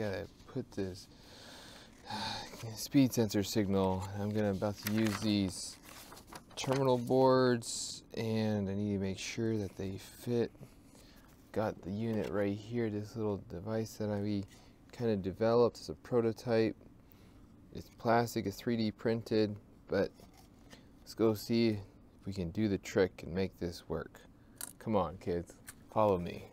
gotta put this speed sensor signal. I'm about to use these terminal boards, and I need to make sure that they fit. Got the unit right here, this little device that we kind of developed as a prototype. It's plastic, it's 3D printed, but let's go see if we can do the trick and make this work. Come on, kids, follow me.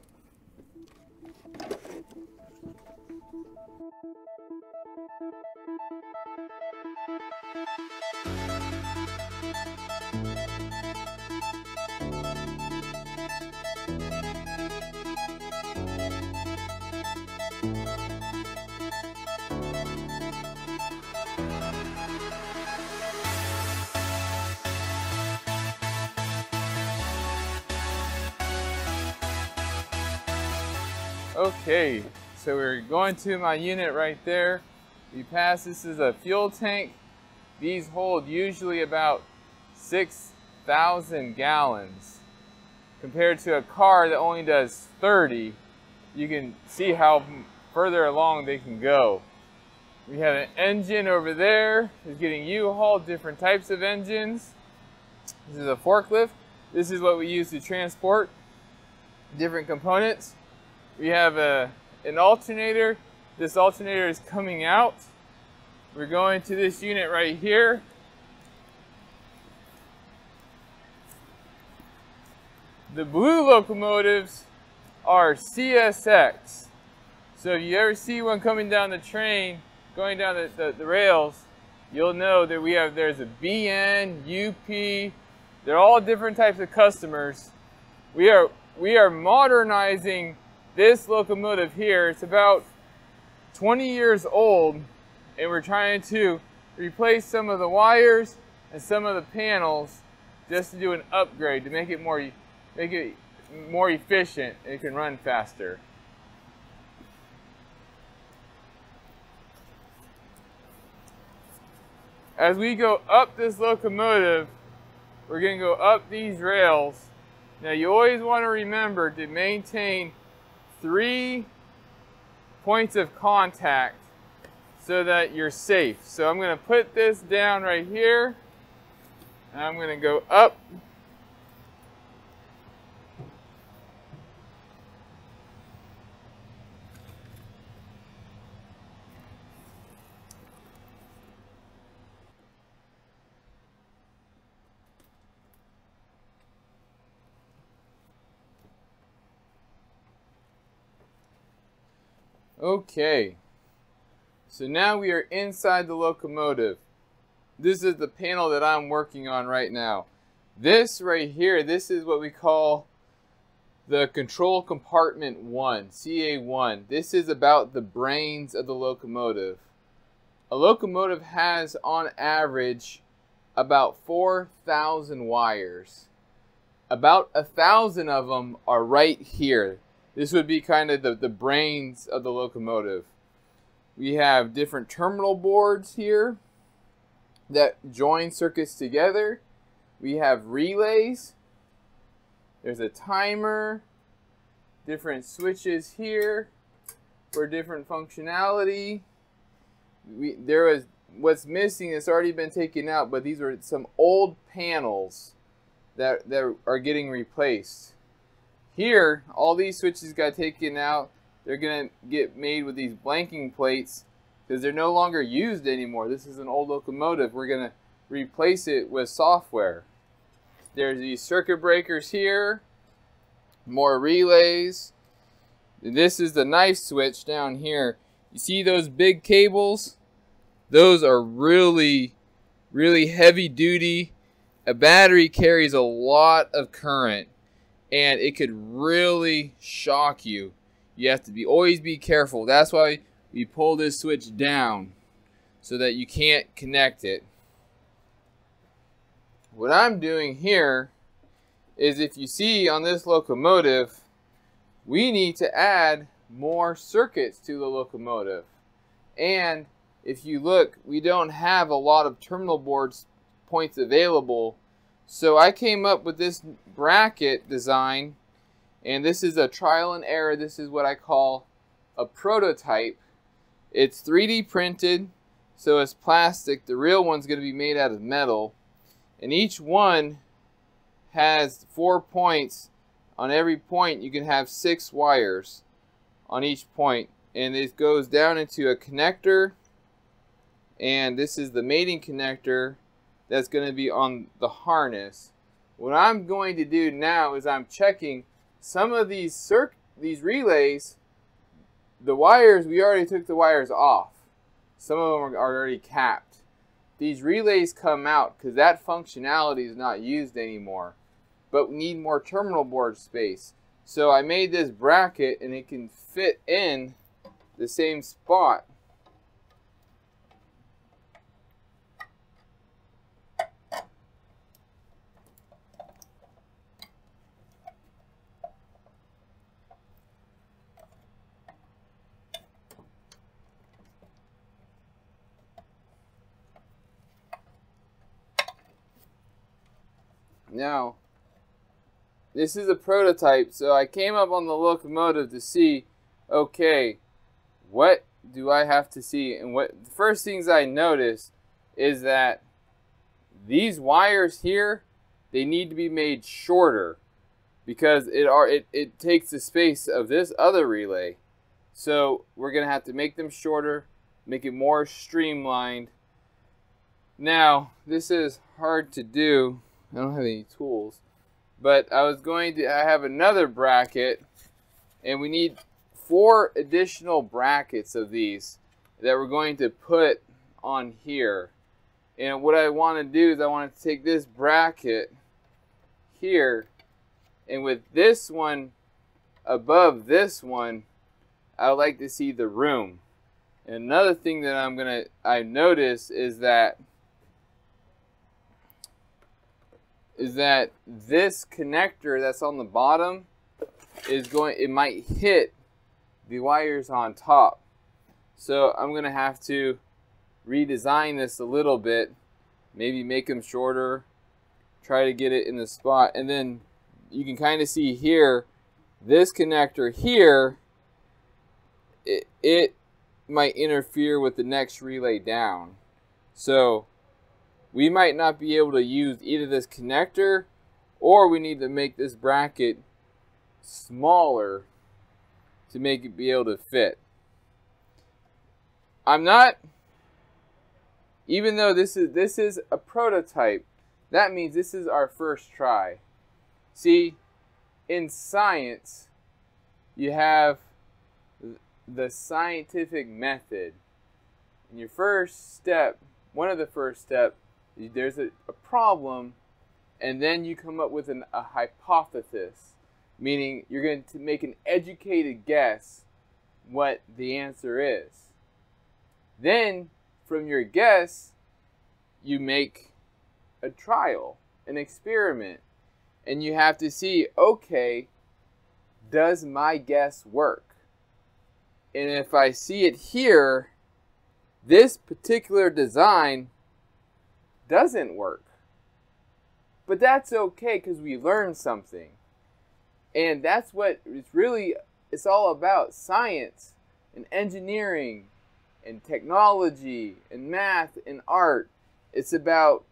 Okay, so we're going to my unit right there. We passed, this is a fuel tank. These hold usually about 6,000 gallons. Compared to a car that only does 30, you can see how further along they can go. We have an engine over there. It's getting U-hauled, different types of engines. This is a forklift. This is what we use to transport different components. We have an alternator. This alternator is coming out. We're going to this unit right here. The blue locomotives are CSX. So if you ever see one coming down the train, going down the rails, you'll know that there's a BN, UP, they're all different types of customers. We are modernizing this locomotive here. It's about 20 years old, and we're trying to replace some of the wires and some of the panels just to do an upgrade to make it more efficient and it can run faster. As we go up this locomotive, we're going to go up these rails. Now you always want to remember to maintain 3 points of contact so that you're safe. So I'm going to put this down right here, and I'm going to go up. Okay, so now we are inside the locomotive. This is the panel that I'm working on right now. This right here, this is what we call the Control Compartment 1, CA1. This is about the brains of the locomotive. A locomotive has, on average, about 4,000 wires. About 1,000 of them are right here. This would be kind of the brains of the locomotive. We have different terminal boards here that join circuits together. We have relays. There's a timer. Different switches here for different functionality. What's missing has already been taken out, but these are some old panels that are getting replaced. Here, all these switches got taken out. They're going to get made with these blanking plates because they're no longer used anymore. This is an old locomotive. We're going to replace it with software. There's these circuit breakers here, more relays. This is the knife switch down here. You see those big cables? Those are really, really heavy duty. A battery carries a lot of current, and it could really shock you. You have to always be careful. That's why we pull this switch down so that you can't connect it. What I'm doing here is, if you see on this locomotive, we need to add more circuits to the locomotive. And if you look, we don't have a lot of terminal boards points available. So I came up with this bracket design, and this is a trial and error. This is what I call a prototype. It's 3D printed, so it's plastic. The real one's going to be made out of metal. And each one has 4 points. On every point, you can have 6 wires on each point. And it goes down into a connector. And this is the mating connector that's going to be on the harness. What I'm going to do now is I'm checking some of these relays. The wires, we already took the wires off. Some of them are already capped. These relays come out because that functionality is not used anymore. But we need more terminal board space. So I made this bracket and it can fit in the same spot. Now, this is a prototype, so I came up on the Locomotive to see, okay, what do I have to see? And what the first things I noticed is that these wires here, they need to be made shorter because it takes the space of this other relay. So we're going to have to make them shorter, make it more streamlined. Now, this is hard to do. I don't have any tools, but I have another bracket, and we need 4 additional brackets of these that we're going to put on here. And what I want to do is I want to take this bracket here, and with this one above this one, I would like to see the room. And another thing that I noticed is that this connector that's on the bottom it might hit the wires on top. So I'm gonna have to redesign this a little bit, maybe make them shorter, try to get it in the spot. And then you can kind of see here, this connector here, it might interfere with the next relay down. So we might not be able to use either this connector, or we need to make this bracket smaller to make it be able to fit. Even though this is a prototype, that means this is our first try. See, in science, you have the scientific method. In your first step, one of the first steps, there's a problem, and then you come up with a hypothesis, meaning you're going to make an educated guess what the answer is. Then, from your guess, you make a trial, an experiment, and you have to see, okay, does my guess work? And if I see it here, this particular design doesn't work. But that's okay because we learned something. And that's what it's all about. Science and engineering and technology and math and art. It's about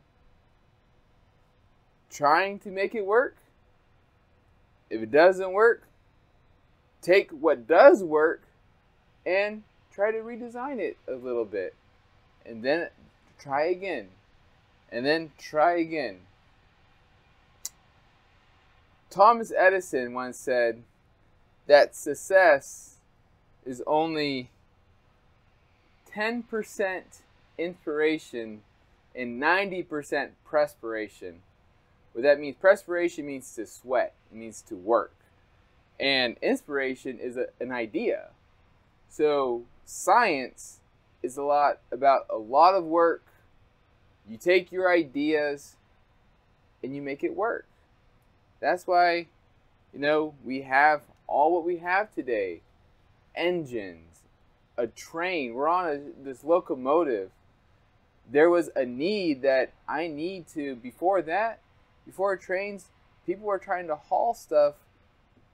trying to make it work. If it doesn't work, take what does work and try to redesign it a little bit. And then try again. And then try again. Thomas Edison once said that success is only 10% inspiration and 90% perspiration. What that means, perspiration means to sweat. It means to work. And inspiration is an idea. So science is about a lot of work. You take your ideas and you make it work. That's why, we have all what we have today. Engines, a train. We're on this locomotive. There was a need that before trains, people were trying to haul stuff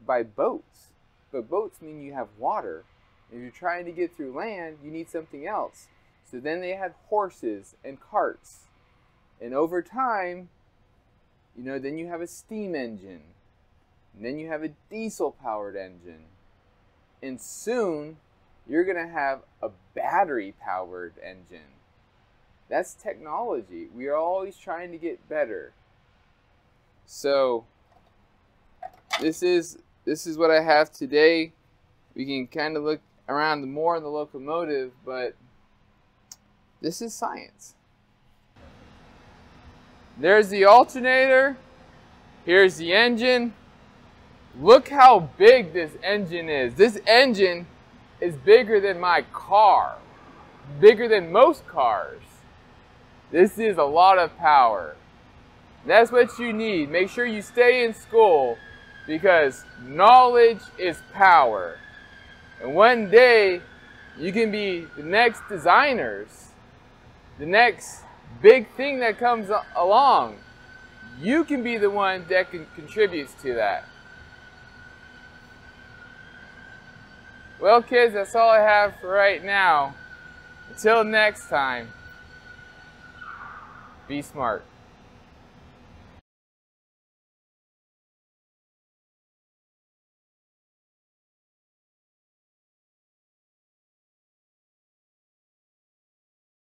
by boats. But boats mean you have water. If you're trying to get through land, you need something else. So then they had horses and carts. And over time, you know, then you have a steam engine. And then you have a diesel-powered engine. And soon, you're going to have a battery-powered engine. That's technology. We are always trying to get better. So, this is what I have today. We can kind of look around more in the locomotive, but this is science. There's the alternator. Here's the engine. Look how big this engine is. This engine is bigger than my car. Bigger than most cars. This is a lot of power. That's what you need. Make sure you stay in school because knowledge is power. And one day you can be the next designers. The next big thing that comes along. You can be the one that contributes to that. Well, kids, that's all I have for right now. Until next time, be smart.